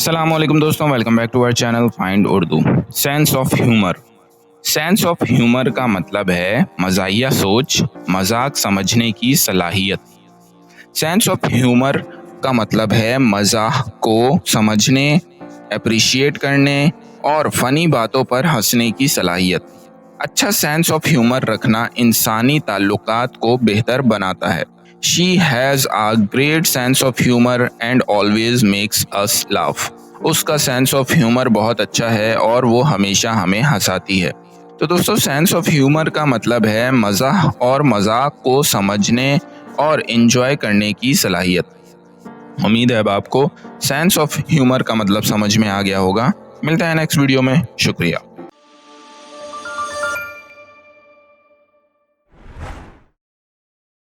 अस्सलामुअलैकुम दोस्तों, welcome back to our channel find Urdu. Sense of humour. Sense of humour का मतलब है मज़ाहिया सोच, मजाक समझने की सलाहियत। सेंस ऑफ ह्यूमर का मतलब है मज़ाक को समझने, अप्रिशिएट करने और फ़नी बातों पर हंसने की सलाहियत। अच्छा सेंस ऑफ ह्यूमर रखना इंसानी ताल्लुकात को बेहतर बनाता है। She has a great sense of humour and always makes us laugh. उसका सेंस ऑफ ह्यूमर बहुत अच्छा है और वो हमेशा हमें हंसाती है। तो दोस्तों, सेंस ऑफ ह्यूमर का मतलब है मज़ाह और मजाक को समझने और इन्जॉय करने की सलाहियत। उम्मीद है अब आपको सेंस ऑफ ह्यूमर का मतलब समझ में आ गया होगा। मिलता है नेक्स्ट वीडियो में। शुक्रिया।